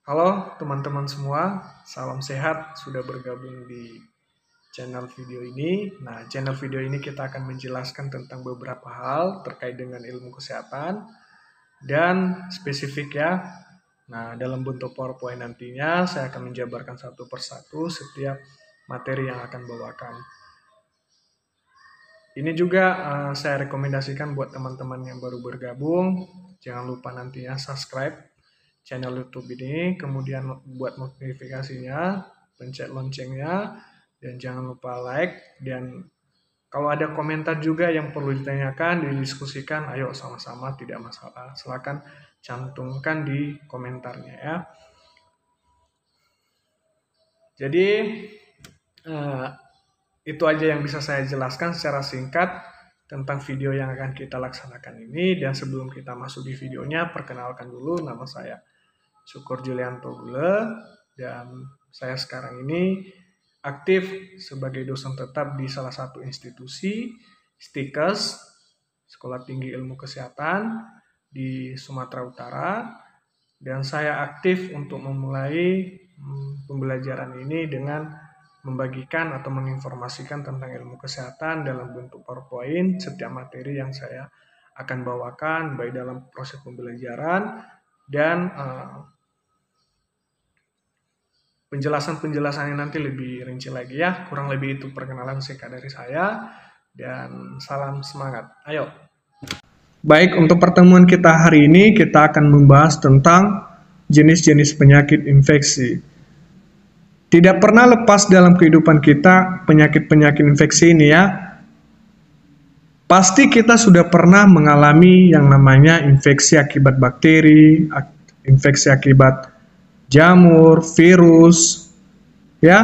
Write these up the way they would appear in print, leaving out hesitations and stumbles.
Halo teman-teman semua, salam sehat sudah bergabung di channel video ini. Nah, channel video ini kita akan menjelaskan tentang beberapa hal terkait dengan ilmu kesehatan dan spesifik ya. Nah, dalam bentuk PowerPoint nantinya saya akan menjabarkan satu persatu setiap materi yang akan bawakan. Ini juga saya rekomendasikan buat teman-teman yang baru bergabung, jangan lupa nantinya subscribe channel YouTube ini, kemudian buat notifikasinya, pencet loncengnya, dan jangan lupa like. Dan kalau ada komentar juga yang perlu ditanyakan, didiskusikan, ayo sama-sama, tidak masalah. Silakan cantumkan di komentarnya ya. Jadi itu aja yang bisa saya jelaskan secara singkat tentang video yang akan kita laksanakan ini. Dan sebelum kita masuk di videonya, perkenalkan dulu, nama saya Syukur Julianto Gule, dan saya sekarang ini aktif sebagai dosen tetap di salah satu institusi, STIKES, Sekolah Tinggi Ilmu Kesehatan di Sumatera Utara, dan saya aktif untuk memulai pembelajaran ini dengan membagikan atau menginformasikan tentang ilmu kesehatan dalam bentuk PowerPoint setiap materi yang saya akan bawakan, baik dalam proses pembelajaran dan penjelasan-penjelasannya nanti lebih rinci lagi ya. Kurang lebih itu perkenalan singkat dari saya, dan salam semangat. Ayo. Baik, untuk pertemuan kita hari ini kita akan membahas tentang jenis-jenis penyakit infeksi. Tidak pernah lepas dalam kehidupan kita penyakit-penyakit infeksi ini ya. Pasti kita sudah pernah mengalami yang namanya infeksi akibat bakteri, infeksi akibat jamur, virus, ya.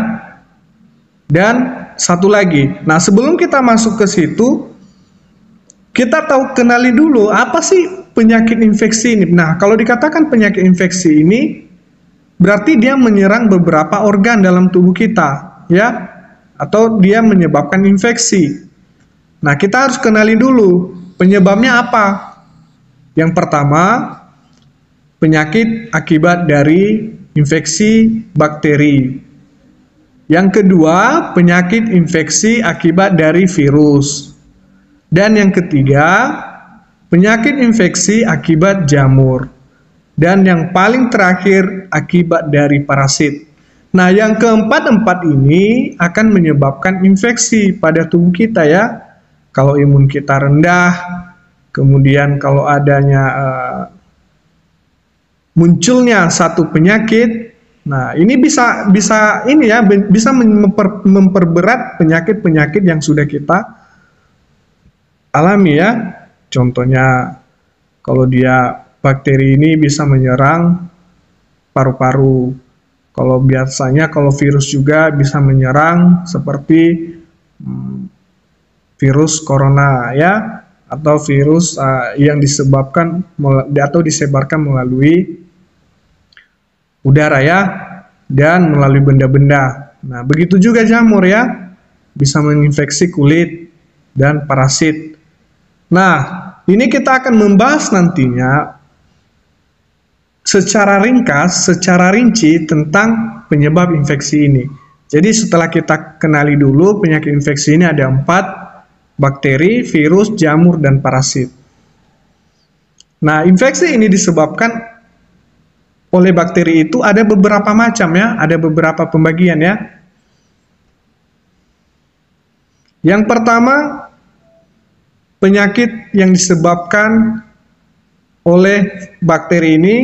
Dan satu lagi. Nah, sebelum kita masuk ke situ, kita kenali dulu apa sih penyakit infeksi ini. Nah, kalau dikatakan penyakit infeksi ini, berarti dia menyerang beberapa organ dalam tubuh kita, ya, atau dia menyebabkan infeksi. Nah, kita harus kenali dulu penyebabnya apa. Yang pertama, penyakit akibat dari infeksi bakteri. Yang kedua, penyakit infeksi akibat dari virus. Dan yang ketiga, penyakit infeksi akibat jamur. Dan yang paling terakhir, akibat dari parasit. Nah, yang keempat-empat ini akan menyebabkan infeksi pada tubuh kita ya. Kalau imun kita rendah, kemudian kalau adanya munculnya satu penyakit, nah ini bisa ini ya, bisa memperberat penyakit-penyakit yang sudah kita alami ya. Contohnya kalau dia bakteri ini bisa menyerang paru-paru. Kalau biasanya kalau virus juga bisa menyerang seperti virus corona ya, atau virus yang disebabkan atau disebarkan melalui udara ya, dan melalui benda-benda. Nah, begitu juga jamur ya, bisa menginfeksi kulit dan parasit. Nah, ini kita akan membahas nantinya secara ringkas, secara rinci tentang penyebab infeksi ini. Jadi setelah kita kenali dulu penyakit infeksi ini ada 4, bakteri, virus, jamur, dan parasit. Nah, infeksi ini disebabkan oleh bakteri itu ada beberapa macam ya, ada beberapa pembagian ya. Yang pertama, penyakit yang disebabkan oleh bakteri ini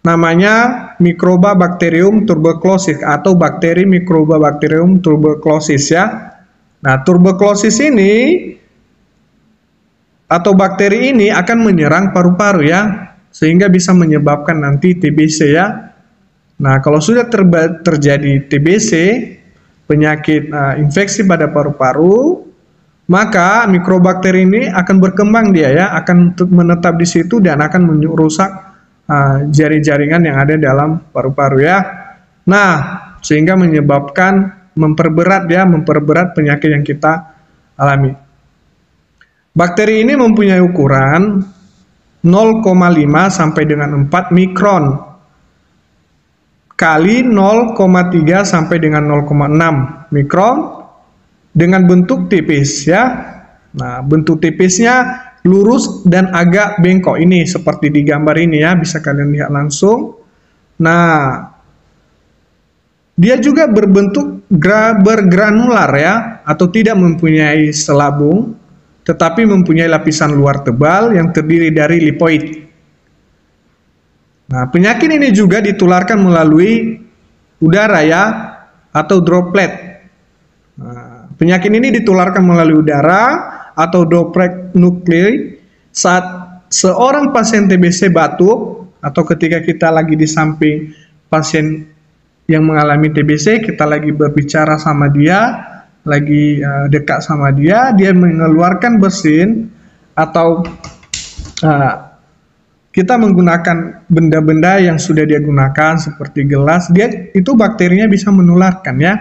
namanya Microbacterium tuberculosis atau bakteri Microbacterium tuberculosis ya. Nah, tuberculosis ini atau bakteri ini akan menyerang paru-paru ya, sehingga bisa menyebabkan nanti TBC ya. Nah, kalau sudah terjadi TBC, penyakit infeksi pada paru-paru, maka mikrobakteri ini akan berkembang dia ya, akan menetap di situ dan akan merusak jaring-jaringan yang ada dalam paru-paru ya. Nah, sehingga memperberat penyakit yang kita alami. Bakteri ini mempunyai ukuran 0,5 sampai dengan 4 mikron. kali 0,3 sampai dengan 0,6 mikron dengan bentuk tipis ya. Nah, bentuk tipisnya lurus dan agak bengkok, ini seperti di gambar ini ya, bisa kalian lihat langsung. Nah, dia juga berbentuk bergranular ya, atau tidak mempunyai selabung, tetapi mempunyai lapisan luar tebal yang terdiri dari lipoid. Nah, penyakit ini juga ditularkan melalui udara ya, atau droplet. Nah, penyakit ini ditularkan melalui udara atau droplet nuklei saat seorang pasien TBC batuk, atau ketika kita lagi di samping pasien yang mengalami TBC, kita lagi berbicara sama dia, lagi dekat sama dia, dia mengeluarkan bersin, atau kita menggunakan benda-benda yang sudah dia gunakan seperti gelas, itu bakterinya bisa menularkan ya.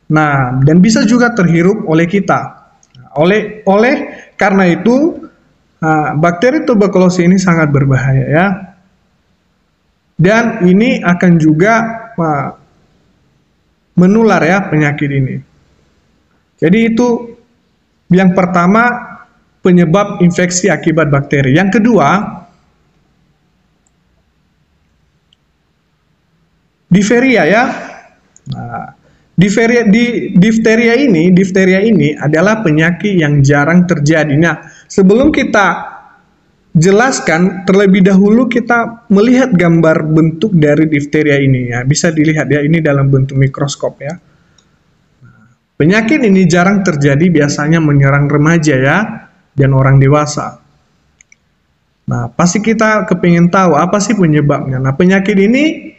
Nah, dan bisa juga terhirup oleh kita. Karena itu bakteri tuberkulosis ini sangat berbahaya ya. Dan ini akan juga menular ya penyakit ini. Jadi itu yang pertama, penyebab infeksi akibat bakteri. Yang kedua, difteria ya. Nah, difteria ini adalah penyakit yang jarang terjadi. Nah, sebelum kita jelaskan, terlebih dahulu kita melihat gambar bentuk dari difteria ini ya. Bisa dilihat ya, ini dalam bentuk mikroskop ya. Penyakit ini jarang terjadi, biasanya menyerang remaja ya, dan orang dewasa. Nah, pasti kita kepingin tahu apa sih penyebabnya. Nah, penyakit ini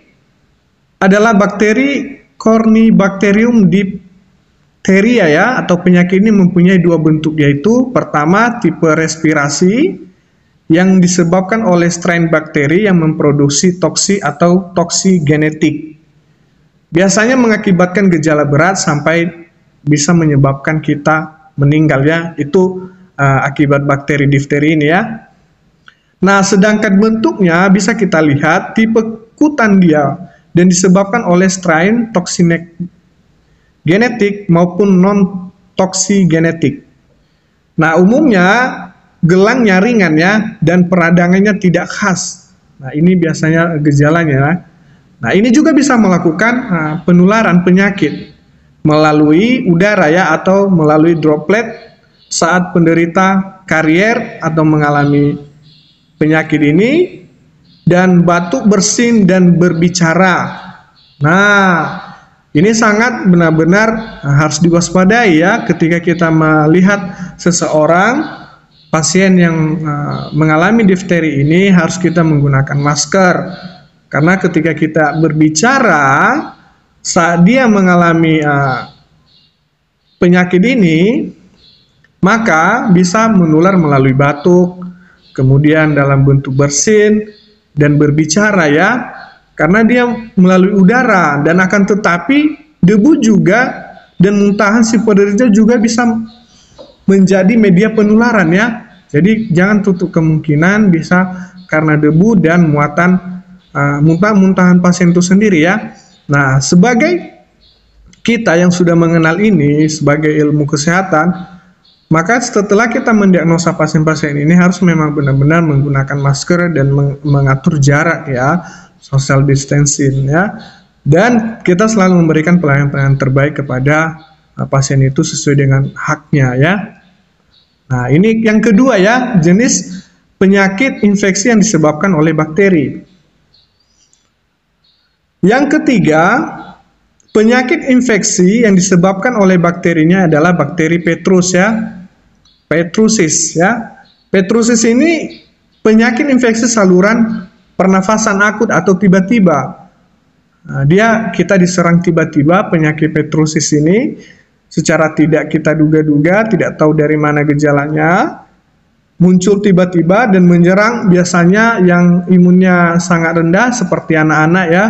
adalah bakteri Corynebacterium diphtheria ya, atau penyakit ini mempunyai dua bentuk, yaitu pertama tipe respirasi yang disebabkan oleh strain bakteri yang memproduksi toksi atau toksigenetik. Biasanya mengakibatkan gejala berat sampai bisa menyebabkan kita meninggal ya. Itu akibat bakteri difteri ini ya. Nah, sedangkan bentuknya bisa kita lihat tipe Kutandia dan disebabkan oleh strain toksigenetik maupun non-toksigenetik. Nah, umumnya gelangnya ringan ya, dan peradangannya tidak khas. Nah, ini biasanya gejalanya. Nah, ini juga bisa melakukan penularan penyakit melalui udara ya, atau melalui droplet saat penderita karier atau mengalami penyakit ini dan batuk, bersin, dan berbicara. Nah, ini sangat benar-benar harus diwaspadai ya ketika kita melihat seseorang pasien yang mengalami difteri ini, harus kita menggunakan masker. Karena ketika kita berbicara saat dia mengalami penyakit ini, maka bisa menular melalui batuk, kemudian dalam bentuk bersin, dan berbicara ya, karena dia melalui udara. Dan akan tetapi debu juga dan muntahan si penderita juga bisa menjadi media penularan ya. Jadi jangan tutup kemungkinan bisa karena debu dan muatan muntahan pasien itu sendiri ya. Nah, sebagai kita yang sudah mengenal ini sebagai ilmu kesehatan, maka setelah kita mendiagnosa pasien-pasien ini harus memang benar-benar menggunakan masker dan mengatur jarak ya, social distancing ya. Dan kita selalu memberikan pelayanan terbaik kepada pasien itu sesuai dengan haknya ya. Nah, ini yang kedua ya, jenis penyakit infeksi yang disebabkan oleh bakteri. Yang ketiga, penyakit infeksi yang disebabkan oleh bakterinya adalah bakteri Petrus ya. Petrusis ya. Petrusis ini penyakit infeksi saluran pernafasan akut atau tiba-tiba. Nah, kita diserang tiba-tiba penyakit Petrusis ini secara tidak kita duga-duga, tidak tahu dari mana gejalanya, muncul tiba-tiba dan menyerang biasanya yang imunnya sangat rendah seperti anak-anak ya.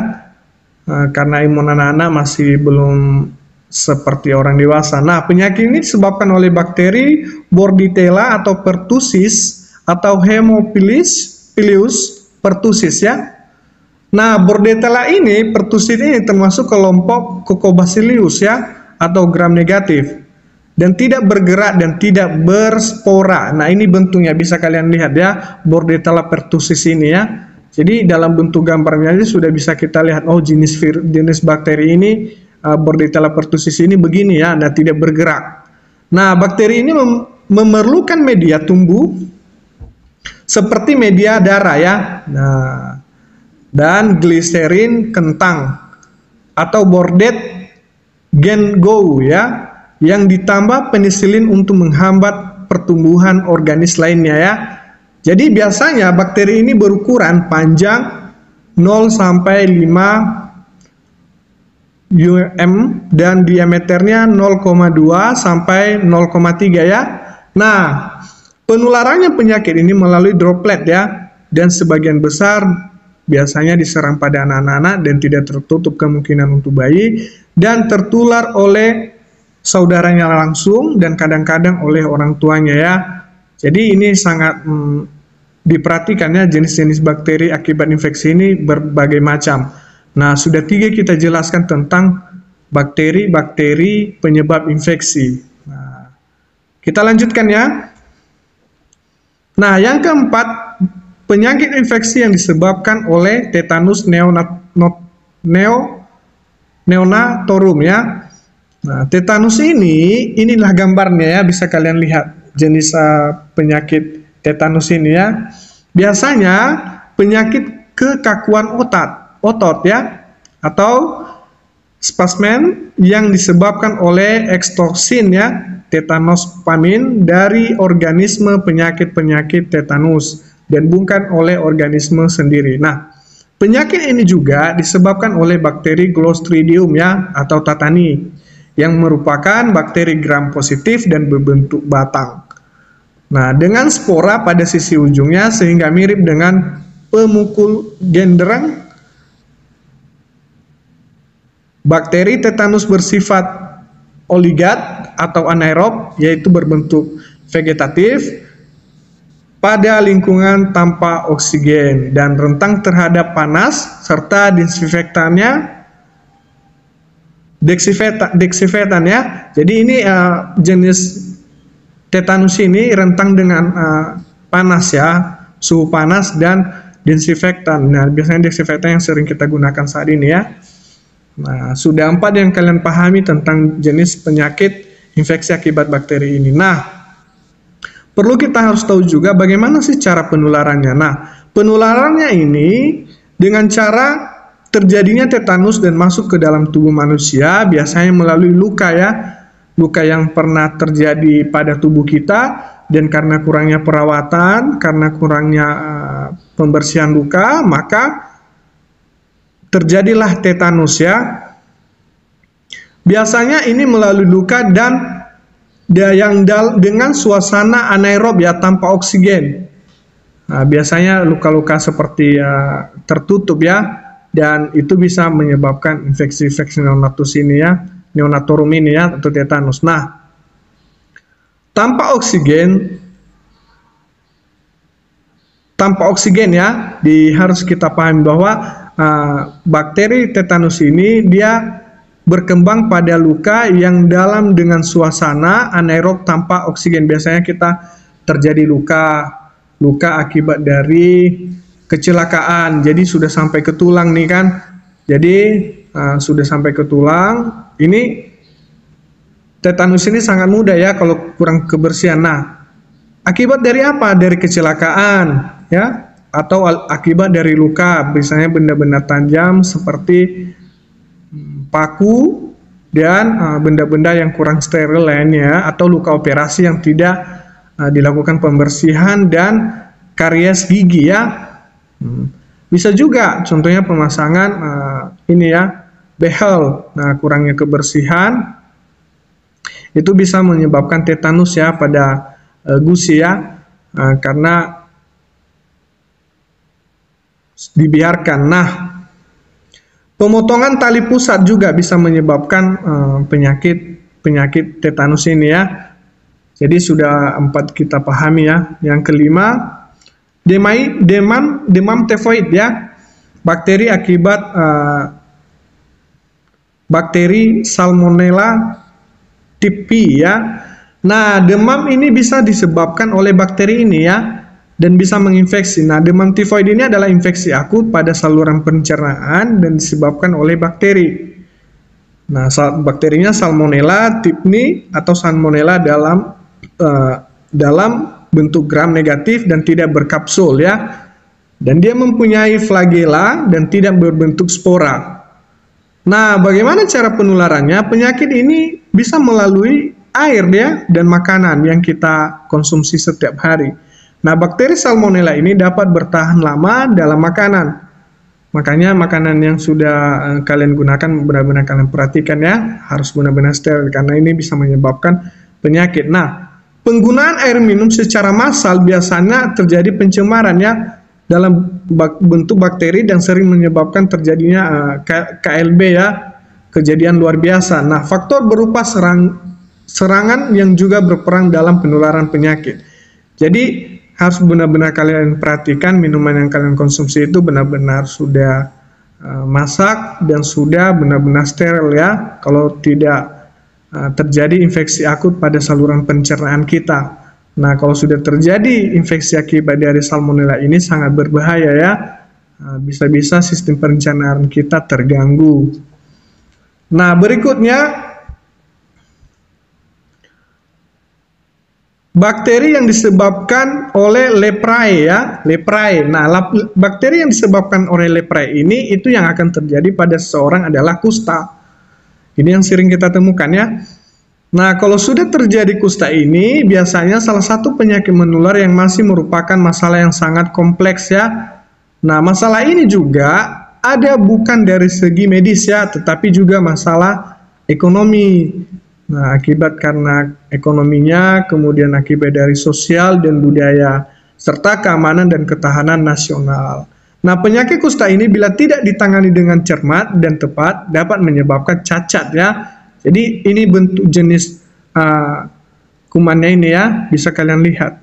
Karena imun anak-anak masih belum seperti orang dewasa. Nah, penyakit ini disebabkan oleh bakteri Bordetella atau pertussis atau Haemophilus pertussis ya. Nah, Bordetella ini, pertusit ini termasuk kelompok Cucobacillus ya, atau gram negatif. Dan tidak bergerak dan tidak berspora. Nah, ini bentuknya bisa kalian lihat ya, Bordetella pertussis ini ya. Jadi dalam bentuk gambarnya aja sudah bisa kita lihat, oh jenis bakteri ini, Bordetella pertussis ini begini ya, nah tidak bergerak. Nah, bakteri ini memerlukan media tumbuh seperti media darah ya. Nah, dan gliserin kentang atau bordet gengo ya, yang ditambah penisilin untuk menghambat pertumbuhan organis lainnya ya. Jadi biasanya bakteri ini berukuran panjang 0 sampai 5 mm dan diameternya 0,2 sampai 0,3 ya. Nah, penularannya penyakit ini melalui droplet ya, dan sebagian besar biasanya diserang pada anak-anak dan tidak tertutup kemungkinan untuk bayi, dan tertular oleh saudaranya langsung dan kadang-kadang oleh orang tuanya ya. Jadi ini sangat diperhatikan ya, jenis-jenis bakteri akibat infeksi ini berbagai macam. Nah, sudah 3 kita jelaskan tentang bakteri-bakteri penyebab infeksi. Nah, kita lanjutkan ya. Nah, yang keempat, penyakit infeksi yang disebabkan oleh tetanus neonatorum ya. Nah, tetanus ini, inilah gambarnya ya, bisa kalian lihat jenis penyakit tetanus ini ya. Biasanya penyakit kekakuan otot ya, atau spasmen yang disebabkan oleh ekstoksin ya, tetanospasmin dari organisme penyakit tetanus dan bukan oleh organisme sendiri. Nah, penyakit ini juga disebabkan oleh bakteri Clostridium ya, atau tatani, yang merupakan bakteri gram positif dan berbentuk batang. Nah, dengan spora pada sisi ujungnya sehingga mirip dengan pemukul genderang. Bakteri tetanus bersifat oligat atau anaerob, yaitu berbentuk vegetatif pada lingkungan tanpa oksigen dan rentan terhadap panas, serta disinfektannya desinfektan ya. Jadi ini jenis tetanus ini rentan dengan panas ya, suhu panas dan disinfektan. Nah, biasanya disinfektan yang sering kita gunakan saat ini ya. Nah, sudah 4 yang kalian pahami tentang jenis penyakit infeksi akibat bakteri ini. Nah, perlu kita harus tahu juga bagaimana sih cara penularannya. Nah, penularannya ini dengan cara terjadinya tetanus dan masuk ke dalam tubuh manusia, biasanya melalui luka ya, luka yang pernah terjadi pada tubuh kita, dan karena kurangnya perawatan, karena kurangnya pembersihan luka, maka terjadilah tetanus ya. Biasanya ini melalui luka dan yang dengan suasana anaerob ya, tanpa oksigen. Nah, biasanya luka-luka seperti tertutup ya, dan itu bisa menyebabkan infeksi neonatus ini ya, neonatorum ini ya, atau tetanus. Nah, tanpa oksigen ya, harus kita pahami bahwa bakteri tetanus ini dia berkembang pada luka yang dalam dengan suasana anaerob tanpa oksigen. Biasanya kita terjadi luka akibat dari kecelakaan, jadi sudah sampai ke tulang nih kan. Jadi sudah sampai ke tulang. Ini tetanus ini sangat mudah ya kalau kurang kebersihan. Nah, akibat dari apa? Dari kecelakaan ya, atau akibat dari luka, misalnya benda-benda tajam seperti paku dan benda-benda yang kurang steril lainnya, atau luka operasi yang tidak dilakukan pembersihan, dan karies gigi ya. Bisa juga contohnya pemasangan ini ya, behel. Nah, kurangnya kebersihan itu bisa menyebabkan tetanus ya pada gusi ya, karena dibiarkan. Nah, pemotongan tali pusat juga bisa menyebabkan penyakit tetanus ini ya. Jadi sudah 4 kita pahami ya. Yang kelima, demam tifoid ya. bakteri akibat bakteri Salmonella typhi ya. Nah, demam ini bisa disebabkan oleh bakteri ini ya, dan bisa menginfeksi. Nah, demam tifoid ini adalah infeksi akut pada saluran pencernaan dan disebabkan oleh bakteri. Nah, bakterinya Salmonella typhi atau Salmonella dalam bentuk gram negatif dan tidak berkapsul ya. Dan dia mempunyai flagela dan tidak berbentuk spora. Nah, bagaimana cara penularannya? Penyakit ini bisa melalui air ya dan makanan yang kita konsumsi setiap hari. Nah, bakteri Salmonella ini dapat bertahan lama dalam makanan. Makanya makanan yang sudah kalian gunakan benar-benar kalian perhatikan ya, harus benar-benar steril karena ini bisa menyebabkan penyakit. Nah, penggunaan air minum secara massal biasanya terjadi pencemaran ya dalam bentuk bakteri dan sering menyebabkan terjadinya KLB ya, kejadian luar biasa. Nah, faktor berupa serangan yang juga berperan dalam penularan penyakit. Jadi harus benar-benar kalian perhatikan minuman yang kalian konsumsi itu benar-benar sudah masak dan sudah benar-benar steril ya. Kalau tidak terjadi infeksi akut pada saluran pencernaan kita. Nah, kalau sudah terjadi infeksi akibat dari Salmonella ini sangat berbahaya ya. Bisa-bisa sistem pencernaan kita terganggu. Nah, berikutnya bakteri yang disebabkan oleh leprae ya, leprae. Nah, bakteri yang disebabkan oleh leprae ini itu yang akan terjadi pada seseorang adalah kusta. Ini yang sering kita temukan ya. Nah, kalau sudah terjadi kusta ini, biasanya salah satu penyakit menular yang masih merupakan masalah yang sangat kompleks ya. Nah, masalah ini juga ada bukan dari segi medis ya, tetapi juga masalah ekonomi. Nah, akibat karena ekonominya, kemudian akibat dari sosial dan budaya, serta keamanan dan ketahanan nasional. Nah, penyakit kusta ini bila tidak ditangani dengan cermat dan tepat, dapat menyebabkan cacat ya. Jadi ini bentuk jenis kumannya ini ya, bisa kalian lihat.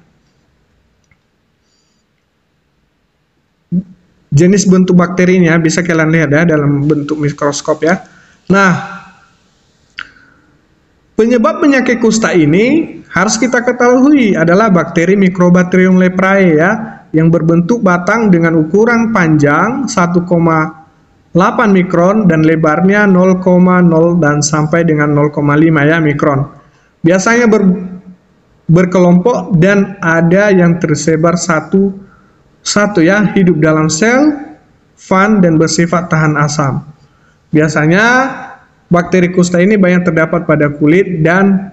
Jenis bentuk bakterinya bisa kalian lihat ya dalam bentuk mikroskop ya. Nah, penyebab penyakit kusta ini harus kita ketahui adalah bakteri Mycobacterium leprae ya, yang berbentuk batang dengan ukuran panjang 1,8 mikron dan lebarnya 0,0 dan sampai dengan 0,5 ya mikron. Biasanya berkelompok dan ada yang tersebar satu ya, hidup dalam sel, fan dan bersifat tahan asam. Biasanya bakteri kusta ini banyak terdapat pada kulit dan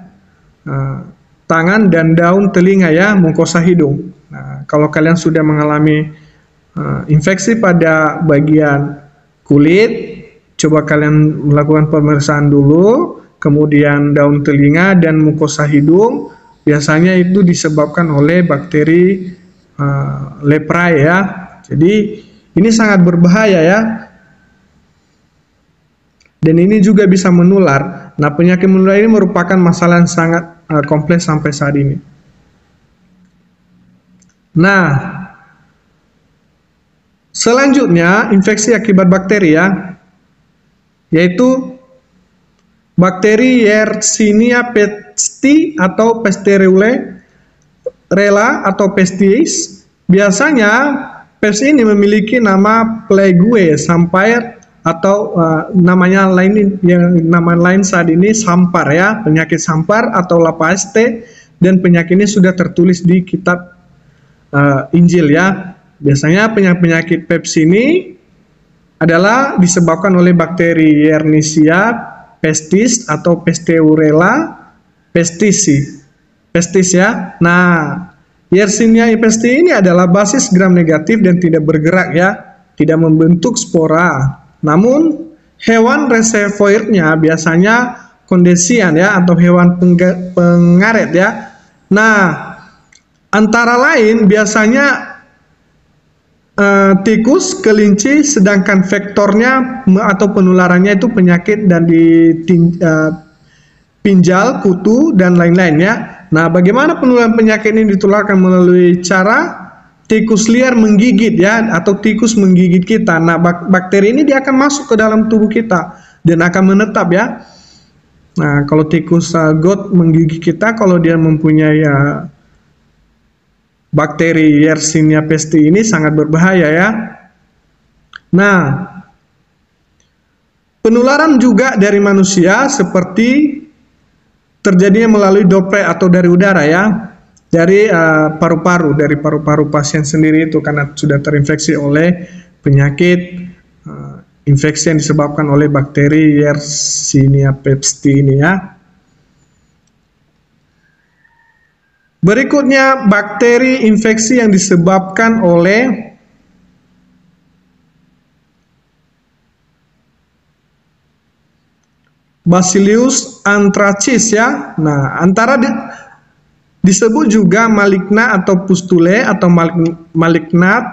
tangan dan daun telinga ya, mukosa hidung. Nah, kalau kalian sudah mengalami infeksi pada bagian kulit, coba kalian melakukan pemeriksaan dulu, kemudian daun telinga dan mukosa hidung, biasanya itu disebabkan oleh bakteri leprae ya. Jadi ini sangat berbahaya ya. Dan ini juga bisa menular. Nah, penyakit menular ini merupakan masalah yang sangat kompleks sampai saat ini. Nah, selanjutnya infeksi akibat bakteri ya, yaitu bakteri Yersinia pestis atau Pasteurella atau pestis. Biasanya pestis ini memiliki nama Plague Sampar atau nama lain saat ini Sampar ya, penyakit Sampar atau La Peste, dan penyakit ini sudah tertulis di kitab Injil ya. Biasanya penyakit pestis ini adalah disebabkan oleh bakteri Yersinia pestis atau Pasteurella pestis ya. Nah, Yersinia pestis ini adalah basis gram negatif dan tidak bergerak ya, tidak membentuk spora. Namun hewan reservoirnya biasanya kondisian ya, atau hewan pengaret ya. Nah, antara lain biasanya tikus, kelinci, sedangkan vektornya atau penularannya itu penyakit dan di pinjal, kutu, dan lain-lainnya. Nah, bagaimana penularan penyakit ini ditularkan melalui cara tikus liar menggigit ya, atau tikus menggigit kita. Nah, bakteri ini dia akan masuk ke dalam tubuh kita dan akan menetap ya. Nah, kalau tikus gout menggigit kita, kalau dia mempunyai bakteri Yersinia pestis ini sangat berbahaya ya. Nah, penularan juga dari manusia seperti terjadinya melalui droplet atau dari udara ya. Dari paru-paru pasien sendiri itu karena sudah terinfeksi oleh penyakit infeksi yang disebabkan oleh bakteri Yersinia pestis ini ya. Berikutnya bakteri infeksi yang disebabkan oleh Bacillus anthracis ya. Nah, disebut juga maligna atau pustule atau malignat,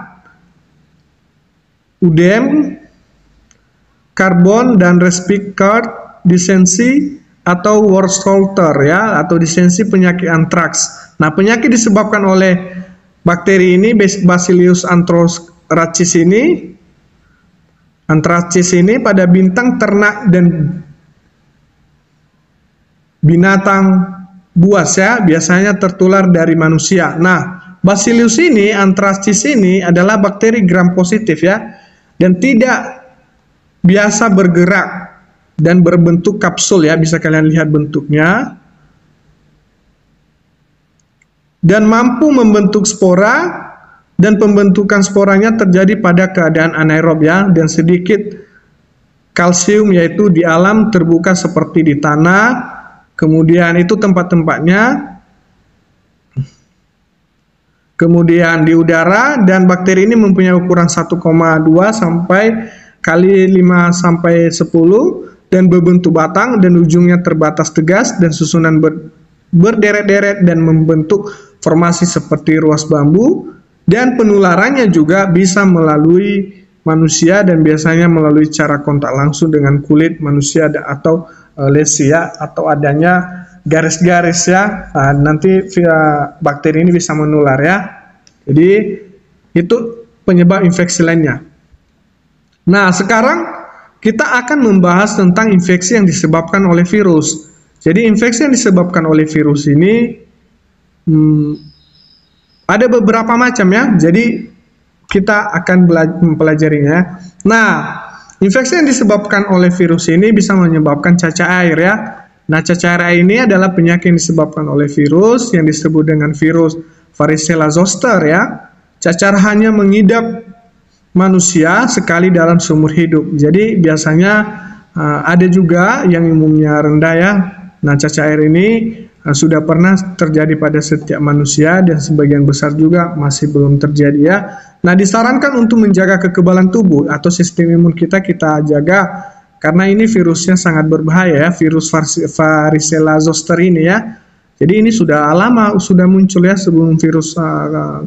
udem, karbon dan respiratory disensi atau Warsolter ya, atau disensi penyakit antraks. Nah, penyakit disebabkan oleh bakteri ini Bacillus anthracis ini pada bintang ternak dan binatang buas ya, biasanya tertular dari manusia. Nah, Bacillus anthracis ini adalah bakteri gram positif ya, dan tidak biasa bergerak dan berbentuk kapsul ya, bisa kalian lihat bentuknya, dan mampu membentuk spora, dan pembentukan sporanya terjadi pada keadaan anaerob ya, dan sedikit kalsium yaitu di alam terbuka seperti di tanah. Kemudian itu tempat-tempatnya, kemudian di udara, dan bakteri ini mempunyai ukuran 1,2 sampai kali 5 sampai 10 dan berbentuk batang dan ujungnya terbatas tegas dan susunan berderet-deret dan membentuk formasi seperti ruas bambu, dan penularannya juga bisa melalui manusia dan biasanya melalui cara kontak langsung dengan kulit manusia atau lesi ya, atau adanya garis-garis ya. Nah, nanti bakteri ini bisa menular ya. Jadi itu penyebab infeksi lainnya. Nah, sekarang kita akan membahas tentang infeksi yang disebabkan oleh virus. Jadi infeksi yang disebabkan oleh virus ini ada beberapa macam ya. Jadi kita akan mempelajarinya. Nah, infeksi yang disebabkan oleh virus ini bisa menyebabkan cacar air ya. Nah, cacar air ini adalah penyakit yang disebabkan oleh virus yang disebut dengan virus varicella zoster ya. Cacar hanya mengidap manusia sekali dalam seumur hidup. Jadi biasanya ada juga yang umumnya rendah ya. Nah, cacar air ini sudah pernah terjadi pada setiap manusia dan sebagian besar juga masih belum terjadi ya. Nah, disarankan untuk menjaga kekebalan tubuh atau sistem imun kita jaga, karena ini virusnya sangat berbahaya ya, virus varicella zoster ini ya. Jadi ini sudah lama, sudah muncul ya sebelum virus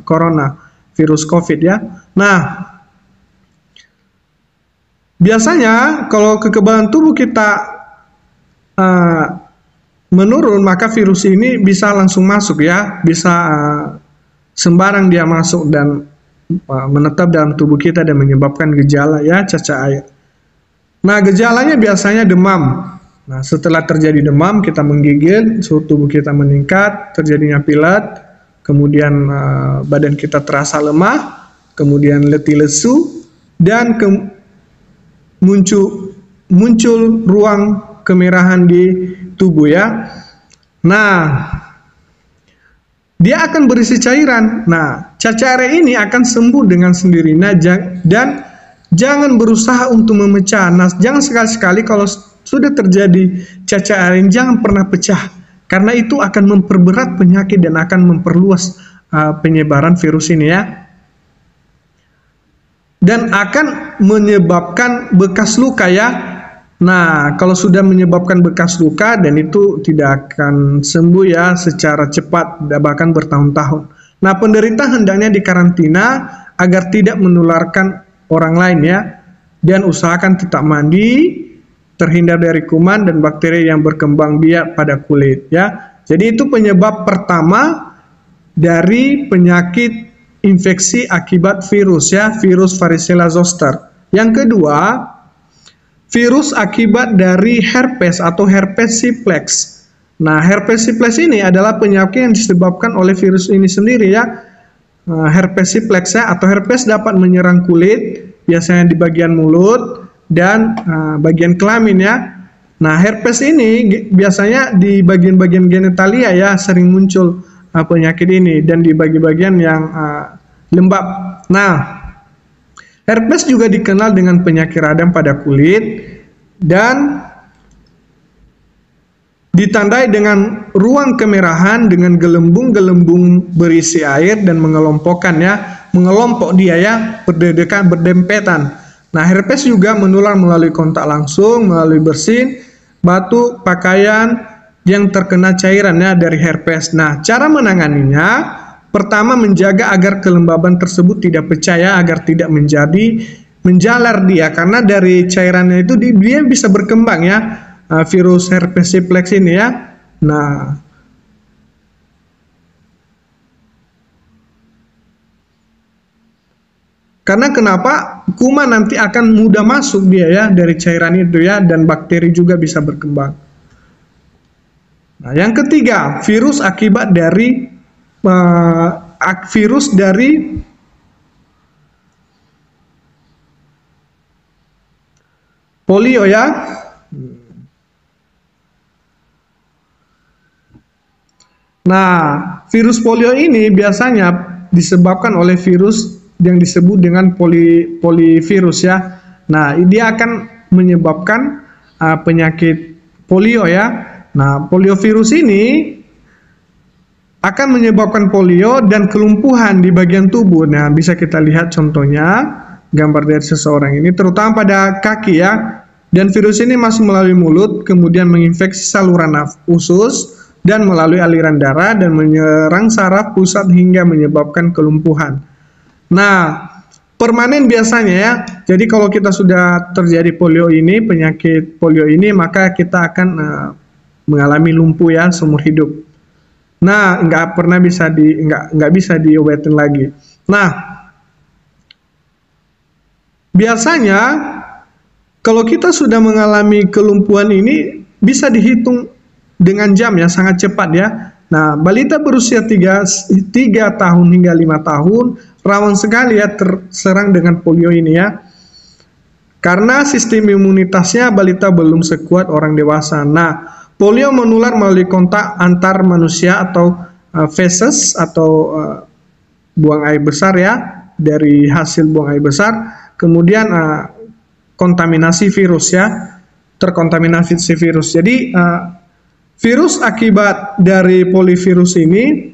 corona, virus COVID ya. Nah, biasanya kalau kekebalan tubuh kita menurun, maka virus ini bisa langsung masuk ya, bisa sembarang dia masuk dan menetap dalam tubuh kita dan menyebabkan gejala ya, cacar air. Nah, gejalanya biasanya demam. Nah, setelah terjadi demam, kita menggigil, suhu tubuh kita meningkat, terjadinya pilek, kemudian badan kita terasa lemah, kemudian letih lesu, dan muncul ruang kemerahan di tubuh ya. Nah, dia akan berisi cairan. Nah, cacar air ini akan sembuh dengan sendirinya dan jangan berusaha untuk memecah. Nah, jangan sekali-sekali kalau sudah terjadi cacar air, jangan pernah pecah, karena itu akan memperberat penyakit dan akan memperluas penyebaran virus ini ya. Dan akan menyebabkan bekas luka ya. Nah, kalau sudah menyebabkan bekas luka dan itu tidak akan sembuh ya secara cepat, bahkan bertahun-tahun. Nah, penderita hendaknya dikarantina agar tidak menularkan orang lain ya. Dan usahakan tetap mandi, terhindar dari kuman dan bakteri yang berkembang biak pada kulit ya. Jadi itu penyebab pertama dari penyakit infeksi akibat virus ya, virus varicella zoster. Yang kedua, virus akibat dari herpes atau herpes simplex. Nah, herpes simplex ini adalah penyakit yang disebabkan oleh virus ini sendiri ya. Herpes simplex ya, atau herpes dapat menyerang kulit, biasanya di bagian mulut dan bagian kelamin ya. Nah, herpes ini biasanya di bagian-bagian genitalia ya, sering muncul penyakit ini, dan di bagian-bagian yang lembab. Nah, herpes juga dikenal dengan penyakit radang pada kulit dan ditandai dengan ruang kemerahan dengan gelembung-gelembung berisi air dan mengelompok dia ya, berdempetan. Nah, herpes juga menular melalui kontak langsung, melalui bersin, batuk, pakaian yang terkena cairannya dari herpes. Nah, cara menanganinya, pertama menjaga agar kelembaban tersebut tidak pecah ya, agar tidak menjalar dia, karena dari cairannya itu dia bisa berkembang ya, virus herpes simplex ini ya. Nah, karena kenapa? Kuman nanti akan mudah masuk dia ya dari cairan itu ya, dan bakteri juga bisa berkembang. Nah, yang ketiga, virus akibat dari polio ya. Nah, virus polio ini biasanya disebabkan oleh virus yang disebut dengan polivirus ya. Nah, dia akan menyebabkan penyakit polio ya. Nah, poliovirus ini akan menyebabkan polio dan kelumpuhan di bagian tubuh. Nah, bisa kita lihat contohnya gambar dari seseorang ini, terutama pada kaki ya. Dan virus ini masuk melalui mulut, kemudian menginfeksi saluran usus dan melalui aliran darah dan menyerang saraf pusat hingga menyebabkan kelumpuhan. Nah, permanen biasanya ya. Jadi kalau kita sudah terjadi polio ini, penyakit polio ini, maka kita akan mengalami lumpuh ya seumur hidup. Nah, nggak bisa diobatin lagi. Nah, biasanya kalau kita sudah mengalami kelumpuhan ini bisa dihitung dengan jam ya, sangat cepat ya. Nah, balita berusia 3 tahun hingga 5 tahun rawan sekali ya terserang dengan polio ini ya. Karena sistem imunitasnya balita belum sekuat orang dewasa. Nah, polio menular melalui kontak antar manusia atau feses atau buang air besar ya, dari hasil buang air besar. Kemudian kontaminasi virus ya, terkontaminasi virus. Jadi virus akibat dari polivirus ini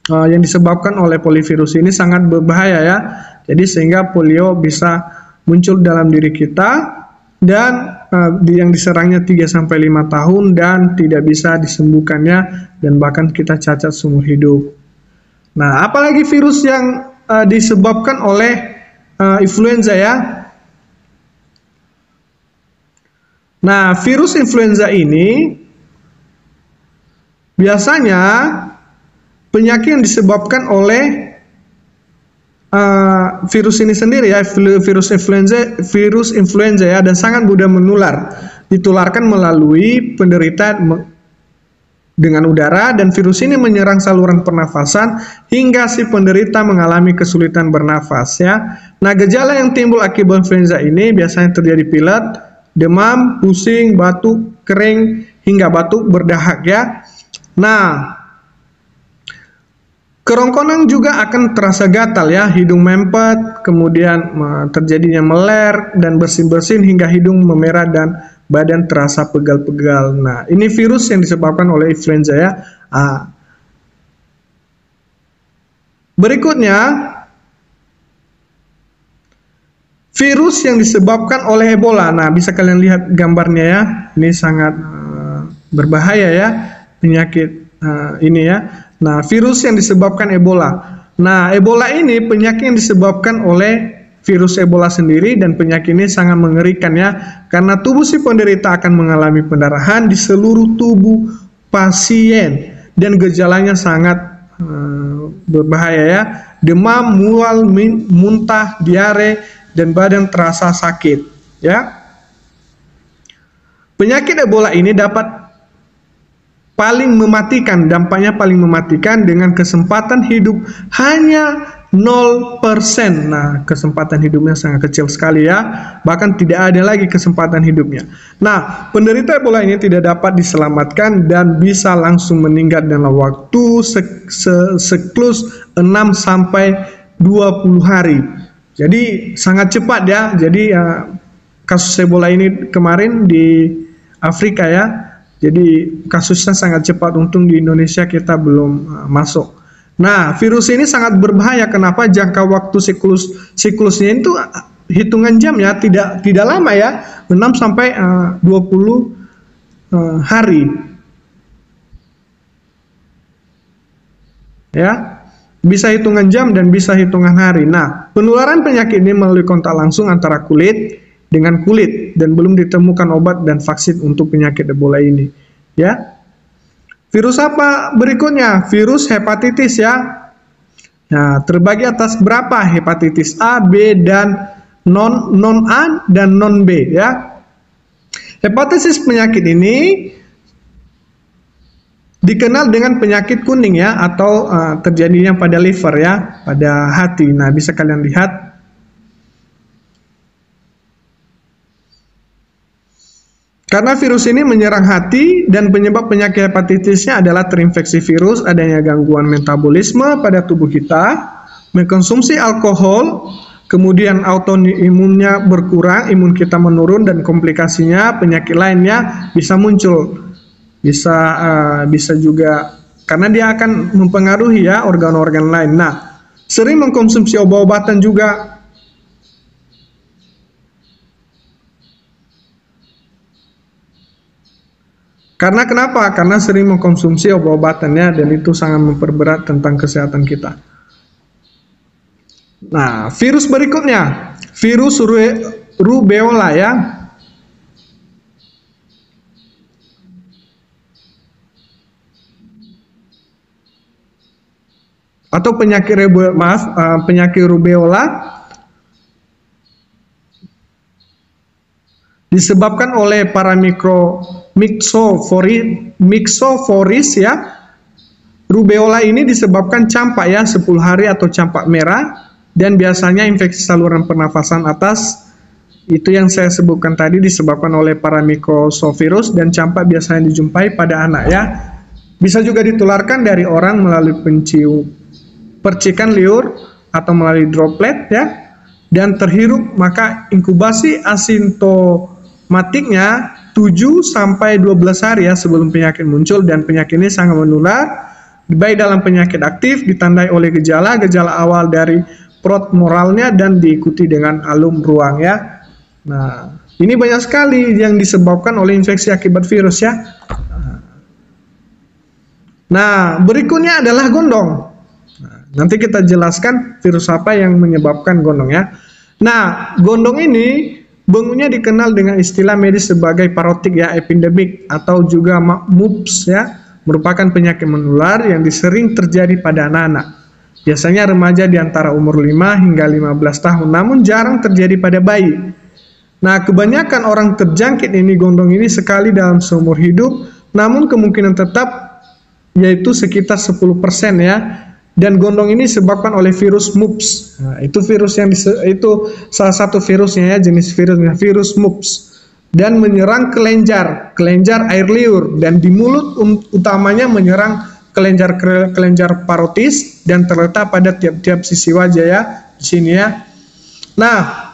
yang disebabkan oleh polivirus ini sangat berbahaya ya. Jadi sehingga polio bisa muncul dalam diri kita dan yang diserangnya 3-5 tahun dan tidak bisa disembuhkannya dan bahkan kita cacat seumur hidup. Nah, apalagi virus yang disebabkan oleh influenza ya. Nah, virus influenza ini biasanya penyakit yang disebabkan oleh virus ini sendiri ya, virus influenza ya, dan sangat mudah menular. Ditularkan melalui penderita dengan udara, dan virus ini menyerang saluran pernafasan hingga si penderita mengalami kesulitan bernafas ya. Nah, gejala yang timbul akibat influenza ini biasanya terjadi pilek, demam, pusing, batuk, kering, hingga batuk berdahak ya. Nah, kerongkongan juga akan terasa gatal ya, hidung mempet, kemudian terjadinya meler dan bersin-bersin hingga hidung memerah dan badan terasa pegal-pegal. Nah, ini virus yang disebabkan oleh influenza ya. Berikutnya, virus yang disebabkan oleh Ebola. Nah, bisa kalian lihat gambarnya ya. Ini sangat berbahaya ya, penyakit ini ya. Nah, virus yang disebabkan Ebola. Nah, Ebola ini penyakit yang disebabkan oleh virus Ebola sendiri, dan penyakit ini sangat mengerikan ya, karena tubuh si penderita akan mengalami pendarahan di seluruh tubuh pasien dan gejalanya sangat berbahaya ya. Demam, mual, muntah, diare, dan badan terasa sakit ya. Penyakit Ebola ini dapat paling mematikan, dampaknya paling mematikan dengan kesempatan hidup hanya 0%. Nah, kesempatan hidupnya sangat kecil sekali ya, bahkan tidak ada lagi kesempatan hidupnya. Nah, penderita Ebola ini tidak dapat diselamatkan dan bisa langsung meninggal dalam waktu siklus 6 sampai 20 hari. Jadi sangat cepat ya. Jadi kasus Ebola ini kemarin di Afrika ya. Jadi kasusnya sangat cepat, untung di Indonesia kita belum masuk. Nah, virus ini sangat berbahaya. Kenapa? Jangka waktu siklusnya itu hitungan jam ya, tidak lama ya, 6 sampai 20 hari. Ya, bisa hitungan jam dan bisa hitungan hari. Nah, penularan penyakit ini melalui kontak langsung antara kulit dengan kulit dan belum ditemukan obat dan vaksin untuk penyakit Ebola ini ya. Virus apa berikutnya? Virus hepatitis ya. Nah, terbagi atas berapa? Hepatitis A, B, dan non A dan non B ya. Hepatitis penyakit ini dikenal dengan penyakit kuning ya, atau terjadinya pada liver ya, pada hati. Nah, bisa kalian lihat. Karena virus ini menyerang hati dan penyebab penyakit hepatitisnya adalah terinfeksi virus, adanya gangguan metabolisme pada tubuh kita, mengkonsumsi alkohol, kemudian autoimunnya berkurang, imun kita menurun, dan komplikasinya penyakit lainnya bisa muncul. Bisa juga karena dia akan mempengaruhi ya organ-organ lain. Nah, sering mengkonsumsi obat-obatan juga. Karena kenapa? Karena sering mengkonsumsi obat-obatannya dan itu sangat memperberat tentang kesehatan kita. Nah, virus berikutnya, virus rubeola ya. Atau penyakit rubeola disebabkan oleh para Myxophorus ya. Rubeola ini disebabkan campak ya, 10 hari atau campak merah, dan biasanya infeksi saluran pernafasan atas. Itu yang saya sebutkan tadi disebabkan oleh para Myxophorus, dan campak biasanya dijumpai pada anak ya. Bisa juga ditularkan dari orang melalui percikan liur atau melalui droplet ya, dan terhirup. Maka inkubasi asimptomatiknya 7 sampai 12 hari ya sebelum penyakit muncul, dan penyakit ini sangat menular baik dalam penyakit aktif, ditandai oleh gejala awal dari perut moralnya dan diikuti dengan alum ruang ya. Nah, ini banyak sekali yang disebabkan oleh infeksi akibat virus ya. Nah, berikutnya adalah gondong. Nanti kita jelaskan virus apa yang menyebabkan gondong ya. Nah, gondong ini bentuknya dikenal dengan istilah medis sebagai parotik ya, epidemik, atau juga MUPS ya, merupakan penyakit menular yang sering terjadi pada anak-anak. Biasanya remaja di antara umur 5 hingga 15 tahun, namun jarang terjadi pada bayi. Nah, kebanyakan orang terjangkit gondong ini sekali dalam seumur hidup, namun kemungkinan tetap yaitu sekitar 10% ya. Dan gondong ini disebabkan oleh virus MUPS. Nah, itu virus yang itu salah satu virusnya ya, jenis virusnya virus MUPS, dan menyerang kelenjar air liur, dan di mulut utamanya menyerang kelenjar parotis dan terletak pada tiap-tiap sisi wajah ya, di sini ya. Nah,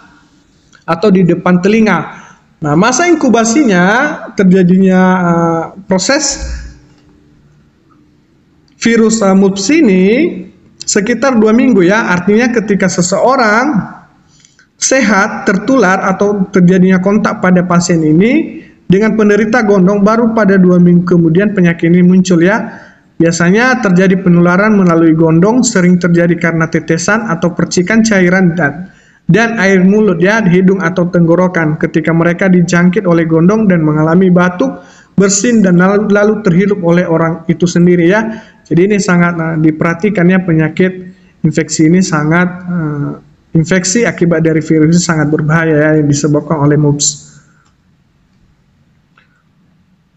atau di depan telinga. Nah, masa inkubasinya terjadinya proses virus MUPS ini sekitar 2 minggu ya. Artinya ketika seseorang sehat tertular atau terjadinya kontak pada pasien ini dengan penderita gondong, baru pada 2 minggu kemudian penyakit ini muncul ya. Biasanya terjadi penularan melalui gondong, sering terjadi karena tetesan atau percikan cairan dan air mulut ya, di hidung atau tenggorokan ketika mereka dijangkit oleh gondong dan mengalami batuk, bersin, dan lalu terhirup oleh orang itu sendiri ya. Jadi ini sangat diperhatikan ya, penyakit infeksi ini sangat infeksi akibat dari virus ini sangat berbahaya ya, yang disebabkan oleh mumps.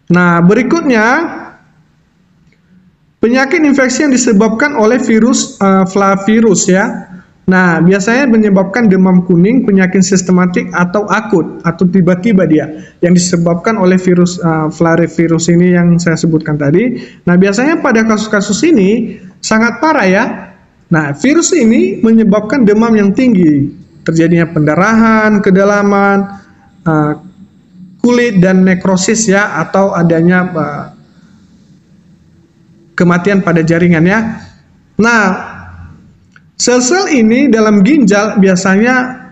Nah, berikutnya penyakit infeksi yang disebabkan oleh virus flavirus ya. Nah, biasanya menyebabkan demam kuning, penyakit sistematik atau akut atau tiba-tiba dia yang disebabkan oleh virus flavirus ini yang saya sebutkan tadi. Nah, biasanya pada kasus-kasus ini sangat parah ya. Nah, virus ini menyebabkan demam yang tinggi, terjadinya pendarahan, kedalaman, kulit dan nekrosis ya, atau adanya kematian pada jaringan ya. Nah, sel-sel ini dalam ginjal biasanya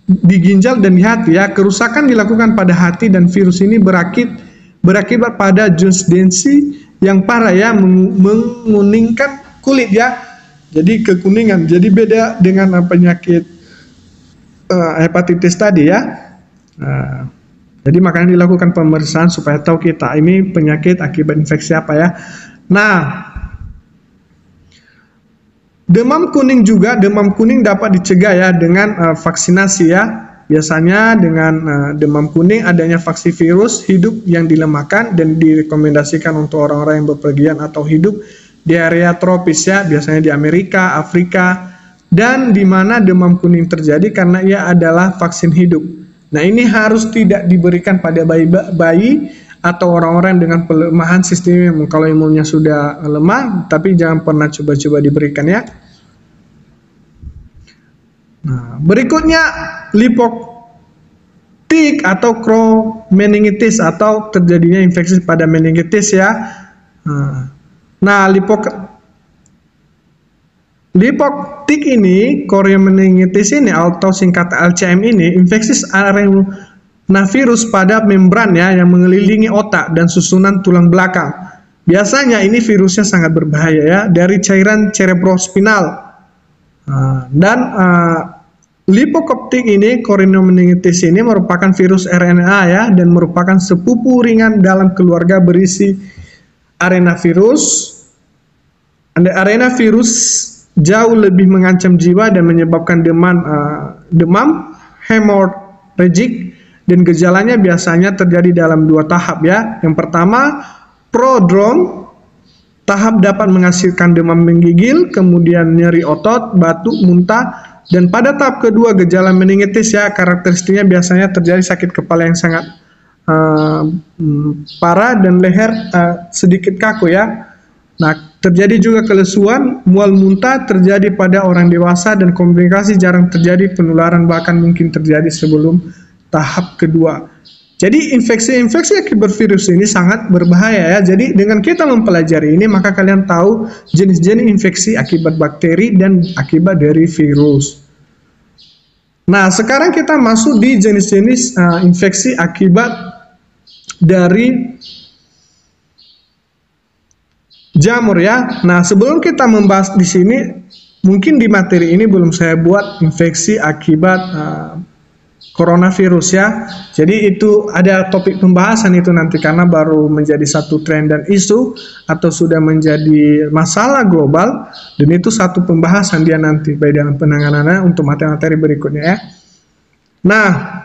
di ginjal dan di hati ya, kerusakan dilakukan pada hati dan virus ini berakibat pada jonsdensi yang parah ya, menguningkan kulit ya. Jadi kekuningan. Jadi beda dengan penyakit hepatitis tadi ya. Jadi makanya dilakukan pemeriksaan supaya tahu kita ini penyakit akibat infeksi apa ya. Nah, demam kuning juga, demam kuning dapat dicegah ya dengan vaksinasi ya. Biasanya dengan demam kuning adanya vaksin virus hidup yang dilemahkan dan direkomendasikan untuk orang-orang yang bepergian atau hidup di area tropis ya, biasanya di Amerika, Afrika, dan di mana demam kuning terjadi karena ia adalah vaksin hidup. Nah, ini harus tidak diberikan pada bayi atau orang-orang dengan pelemahan sistem imun. Kalau imunnya sudah lemah, tapi jangan pernah coba-coba diberikan ya. Nah, berikutnya lipoptik atau chromeningitis atau terjadinya infeksi pada meningitis ya. Nah, lipoptik ini, chromeningitis ini atau singkat LCM ini, infeksi arenavirus pada membran ya yang mengelilingi otak dan susunan tulang belakang. Biasanya ini virusnya sangat berbahaya ya, dari cairan cerebrospinal. Dan lipoptik ini, chromeningitis ini merupakan virus RNA ya, dan merupakan sepupu ringan dalam keluarga berisi arenavirus. Arenavirus jauh lebih mengancam jiwa dan menyebabkan demam hemorragik, dan gejalanya biasanya terjadi dalam 2 tahap ya. Yang pertama, prodrom, tahap dapat menghasilkan demam menggigil, kemudian nyeri otot, batuk, muntah, dan pada tahap kedua gejala meningitis ya, karakteristiknya biasanya terjadi sakit kepala yang sangat parah dan leher sedikit kaku ya. Nah, terjadi juga kelesuan, mual muntah terjadi pada orang dewasa, dan komplikasi jarang terjadi, penularan bahkan mungkin terjadi sebelum tahap kedua. Jadi infeksi-infeksi akibat virus ini sangat berbahaya ya. Jadi dengan kita mempelajari ini, maka kalian tahu jenis-jenis infeksi akibat bakteri dan akibat dari virus. Nah, sekarang kita masuk di jenis-jenis infeksi akibat dari jamur ya. Nah, sebelum kita membahas di sini, mungkin di materi ini belum saya buat infeksi akibat coronavirus ya. Jadi itu ada topik pembahasan itu nanti, karena baru menjadi satu tren dan isu atau sudah menjadi masalah global, dan itu satu pembahasan dia nanti baik dalam penanganannya untuk materi-materi berikutnya ya. Nah,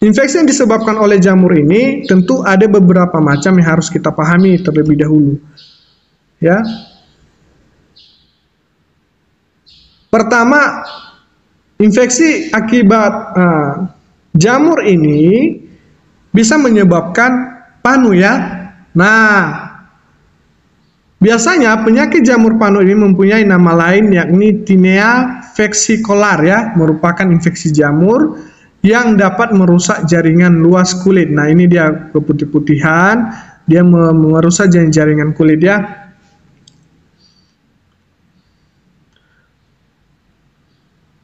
infeksi yang disebabkan oleh jamur ini tentu ada beberapa macam yang harus kita pahami terlebih dahulu. Ya. Pertama, infeksi akibat jamur ini bisa menyebabkan panu ya. Nah, biasanya penyakit jamur panu ini mempunyai nama lain, yakni Tinea vesicolor ya, merupakan infeksi jamur yang dapat merusak jaringan luas kulit. Nah, ini dia keputih-putihan, dia merusak jaringan kulit ya.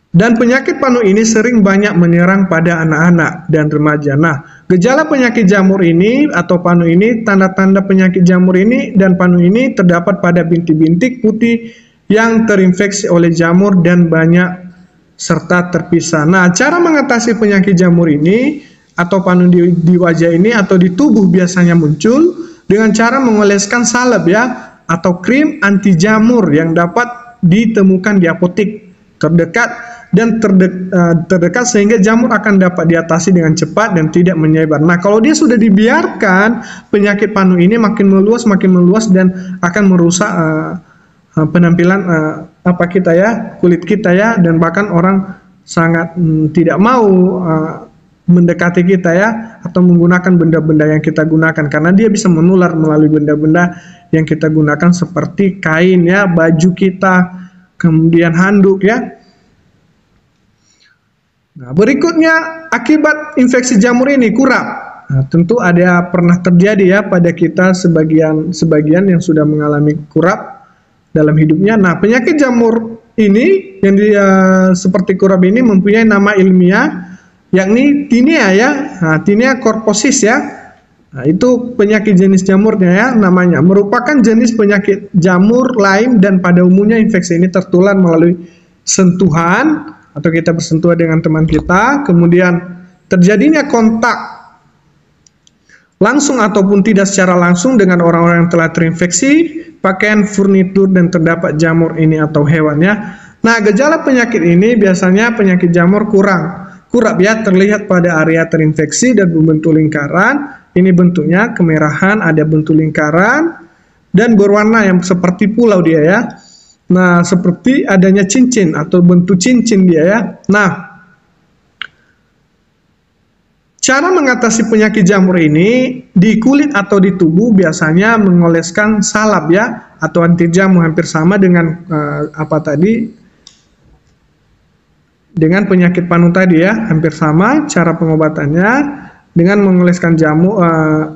Dan penyakit panu ini sering banyak menyerang pada anak-anak dan remaja. Nah, gejala penyakit jamur ini atau panu ini, tanda-tanda penyakit jamur ini dan panu ini terdapat pada bintik-bintik putih yang terinfeksi oleh jamur dan banyak serta terpisah. Nah, cara mengatasi penyakit jamur ini atau panu di wajah ini atau di tubuh biasanya muncul dengan cara mengoleskan salep ya, atau krim anti jamur yang dapat ditemukan di apotek terdekat dan terdekat sehingga jamur akan dapat diatasi dengan cepat dan tidak menyebar. Nah, kalau dia sudah dibiarkan, penyakit panu ini makin meluas dan akan merusak penampilan kulit kita ya, dan bahkan orang sangat tidak mau mendekati kita ya, atau menggunakan benda-benda yang kita gunakan karena dia bisa menular melalui benda-benda yang kita gunakan seperti kain ya, baju kita, kemudian handuk ya. Nah, berikutnya akibat infeksi jamur ini kurap. Nah, tentu ada pernah terjadi ya pada kita sebagian yang sudah mengalami kurap dalam hidupnya. Nah, penyakit jamur ini yang seperti kurap ini mempunyai nama ilmiah yakni tinea ya. Nah, tinea corposis ya. Nah, itu penyakit jenis jamurnya ya namanya. Merupakan jenis penyakit jamur lain dan pada umumnya infeksi ini tertular melalui sentuhan atau kita bersentuhan dengan teman kita, kemudian terjadinya kontak langsung ataupun tidak secara langsung dengan orang-orang yang telah terinfeksi, pakaian, furnitur, dan terdapat jamur ini atau hewannya. Nah, gejala penyakit ini biasanya penyakit jamur kurap ya, terlihat pada area terinfeksi dan berbentuk lingkaran. Ini bentuknya kemerahan, ada bentuk lingkaran, dan berwarna yang seperti pulau dia ya. Nah, seperti adanya cincin atau bentuk cincin dia ya. Nah, cara mengatasi penyakit jamur ini di kulit atau di tubuh biasanya mengoleskan salep ya, atau anti jamur, hampir sama dengan dengan penyakit panu tadi ya, hampir sama cara pengobatannya dengan mengoleskan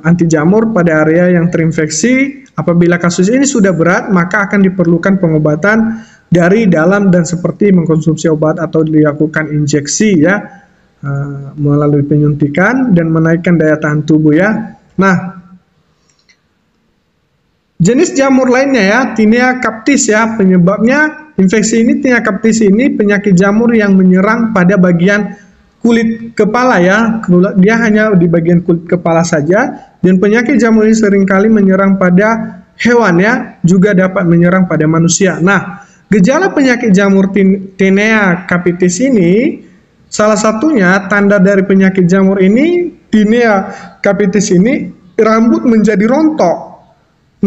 anti jamur pada area yang terinfeksi. Apabila kasus ini sudah berat, maka akan diperlukan pengobatan dari dalam dan seperti mengkonsumsi obat atau dilakukan injeksi ya, melalui penyuntikan dan menaikkan daya tahan tubuh ya. Nah, jenis jamur lainnya ya, Tinea captis ya, penyebabnya infeksi ini Tinea captis ini penyakit jamur yang menyerang pada bagian kulit kepala ya, dia hanya di bagian kulit kepala saja. Dan penyakit jamur ini seringkali menyerang pada hewan ya, juga dapat menyerang pada manusia. Nah, gejala penyakit jamur Tinea capitis ini, salah satunya tanda dari penyakit jamur ini, Tinea capitis ini, rambut menjadi rontok.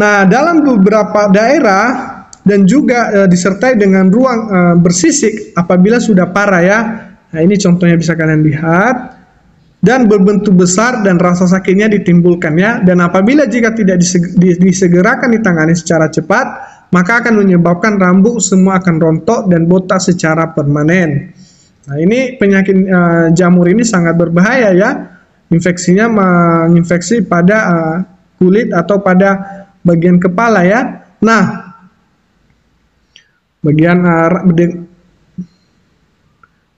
Nah, dalam beberapa daerah dan juga disertai dengan ruang bersisik apabila sudah parah ya. Nah, ini contohnya bisa kalian lihat. Dan berbentuk besar dan rasa sakitnya ditimbulkan ya. Dan apabila jika tidak disegerakan ditangani secara cepat, maka akan menyebabkan rambut semua akan rontok dan botak secara permanen. Nah, ini penyakit jamur ini sangat berbahaya ya. Infeksinya menginfeksi pada kulit atau pada bagian kepala ya. Nah,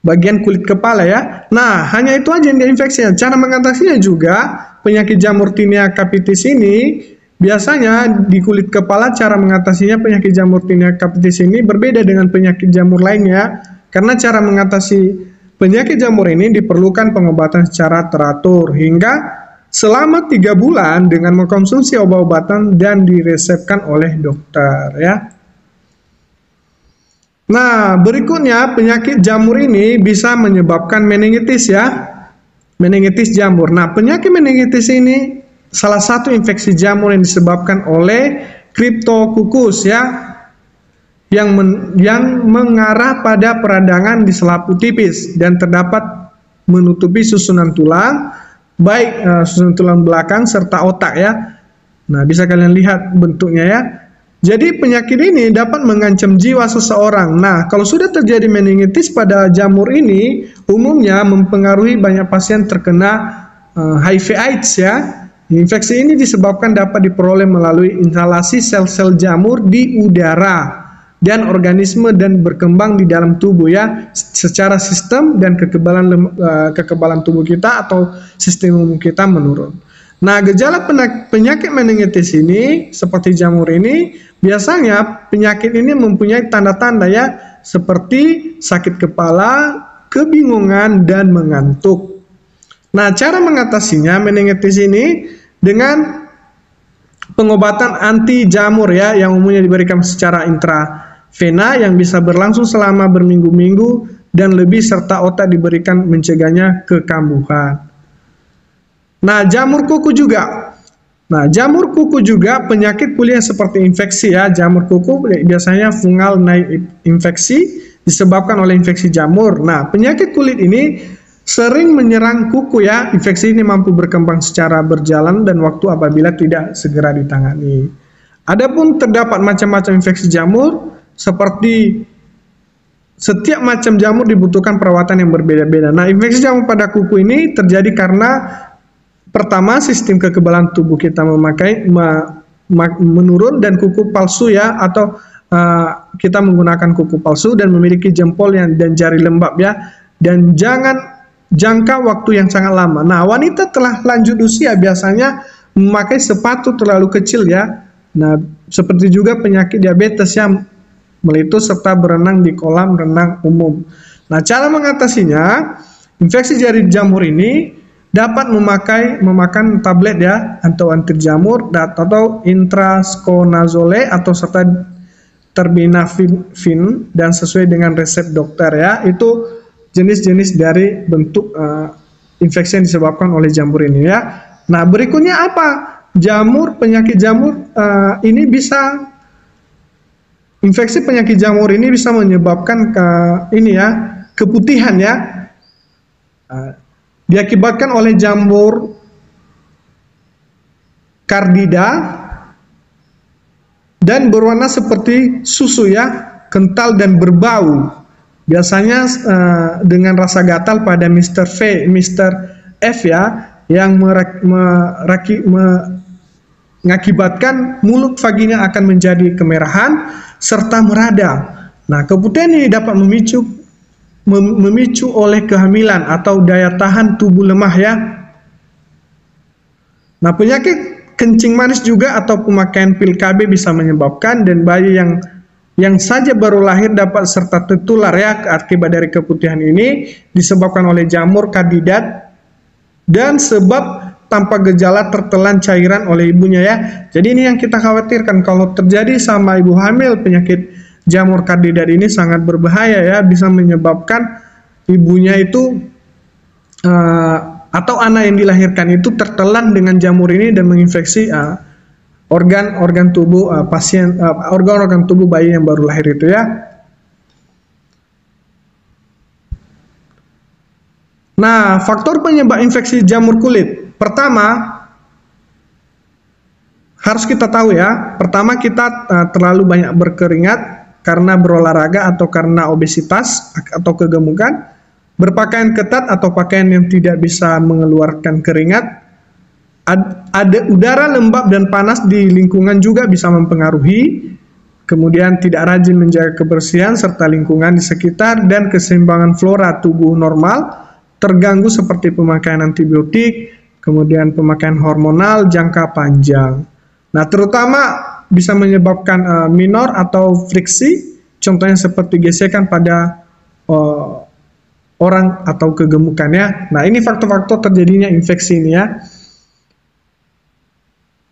bagian kulit kepala ya. Nah, hanya itu aja yang diinfeksi. Cara mengatasinya juga penyakit jamur Tinea capitis ini biasanya di kulit kepala. Cara mengatasinya penyakit jamur Tinea capitis ini berbeda dengan penyakit jamur lainnya, karena cara mengatasi penyakit jamur ini diperlukan pengobatan secara teratur hingga selama 3 bulan dengan mengkonsumsi obat-obatan dan diresepkan oleh dokter ya. Nah, berikutnya penyakit jamur ini bisa menyebabkan meningitis ya. Meningitis jamur. Nah, penyakit meningitis ini salah satu infeksi jamur yang disebabkan oleh Cryptococcus ya, yang mengarah pada peradangan di selaput tipis dan terdapat menutupi susunan tulang, baik susunan tulang belakang serta otak ya. Nah, bisa kalian lihat bentuknya ya. Jadi penyakit ini dapat mengancam jiwa seseorang. Nah, kalau sudah terjadi meningitis pada jamur ini, umumnya mempengaruhi banyak pasien terkena HIV/AIDS ya. Infeksi ini disebabkan dapat diperoleh melalui inhalasi sel-sel jamur di udara dan organisme dan berkembang di dalam tubuh ya, secara sistem dan kekebalan tubuh kita atau sistem imun kita menurun. Nah, gejala penyakit meningitis ini seperti jamur ini, biasanya penyakit ini mempunyai tanda-tanda ya, seperti sakit kepala, kebingungan, dan mengantuk. Nah, cara mengatasinya meningitis ini dengan pengobatan anti jamur ya, yang umumnya diberikan secara intravena yang bisa berlangsung selama berminggu-minggu dan lebih, serta otak diberikan mencegahnya kekambuhan. Nah, jamur kuku juga. Nah, jamur kuku juga penyakit kulit seperti infeksi ya. Jamur kuku biasanya fungal infeksi disebabkan oleh infeksi jamur. Nah, penyakit kulit ini sering menyerang kuku ya. Infeksi ini mampu berkembang secara berjalan dan waktu apabila tidak segera ditangani. Adapun terdapat macam-macam infeksi jamur, seperti setiap macam jamur dibutuhkan perawatan yang berbeda-beda. Nah, infeksi jamur pada kuku ini terjadi karena pertama, sistem kekebalan tubuh kita menurun dan kuku palsu ya, atau kita menggunakan kuku palsu dan memiliki jempol dan jari lembab ya, dan jangan jangka waktu yang sangat lama. Nah, wanita telah lanjut usia biasanya memakai sepatu terlalu kecil ya. Nah, seperti juga penyakit diabetes yang meletus serta berenang di kolam renang umum. Nah, cara mengatasinya, infeksi jari jamur ini dapat memakan tablet ya, atau anti jamur atau intrasconazole atau serta terbinafin dan sesuai dengan resep dokter ya. Itu jenis-jenis dari bentuk infeksi yang disebabkan oleh jamur ini ya. Nah, berikutnya apa? Penyakit jamur ini bisa, infeksi penyakit jamur ini bisa menyebabkan keputihan ya. Diakibatkan oleh jamur Candida dan berwarna seperti susu ya, kental dan berbau. Biasanya dengan rasa gatal pada Mr. F ya, yang mengakibatkan mulut vagina akan menjadi kemerahan serta meradang. Nah, keputihan ini dapat memicu oleh kehamilan atau daya tahan tubuh lemah ya. Nah, penyakit kencing manis juga atau pemakaian pil KB bisa menyebabkan, dan bayi yang saja baru lahir dapat serta tertular ya akibat dari keputihan ini disebabkan oleh jamur Candida dan sebab tanpa gejala tertelan cairan oleh ibunya ya. Jadi ini yang kita khawatirkan, kalau terjadi sama ibu hamil penyakit jamur Candida ini sangat berbahaya ya, bisa menyebabkan ibunya itu atau anak yang dilahirkan itu tertelan dengan jamur ini dan menginfeksi organ-organ tubuh organ-organ tubuh bayi yang baru lahir itu ya. Nah, faktor penyebab infeksi jamur kulit. Pertama, harus kita tahu ya, pertama kita terlalu banyak berkeringat karena berolahraga atau karena obesitas atau kegemukan, berpakaian ketat atau pakaian yang tidak bisa mengeluarkan keringat, ada udara lembab dan panas di lingkungan juga bisa mempengaruhi, kemudian tidak rajin menjaga kebersihan serta lingkungan di sekitar, dan keseimbangan flora tubuh normal terganggu seperti pemakaian antibiotik, kemudian pemakaian hormonal jangka panjang. Nah, terutama bisa menyebabkan minor atau friksi, contohnya seperti gesekan pada orang atau kegemukannya. Nah, ini faktor-faktor terjadinya infeksi ini ya,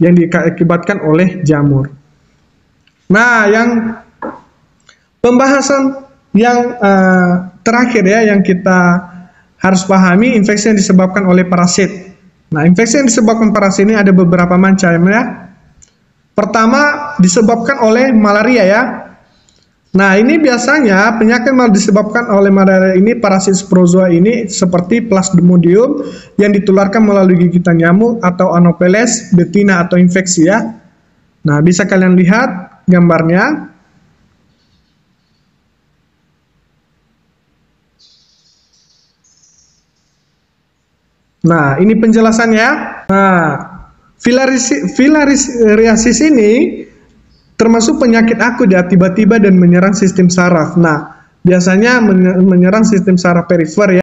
yang diakibatkan oleh jamur. Nah, yang pembahasan yang terakhir ya, yang kita harus pahami, infeksi yang disebabkan oleh parasit. Nah, infeksi yang disebabkan parasit ini ada beberapa macam ya. Pertama, disebabkan oleh malaria ya. Nah, ini biasanya penyakit disebabkan oleh malaria ini, parasit Protozoa ini seperti Plasmodium yang ditularkan melalui gigitan nyamuk atau Anopheles, betina atau infeksi ya. Nah, bisa kalian lihat gambarnya. Nah, ini penjelasannya. Nah, filariasis ini termasuk penyakit akut ya, tiba-tiba dan menyerang sistem saraf. Nah, biasanya menyerang sistem saraf perifer ya.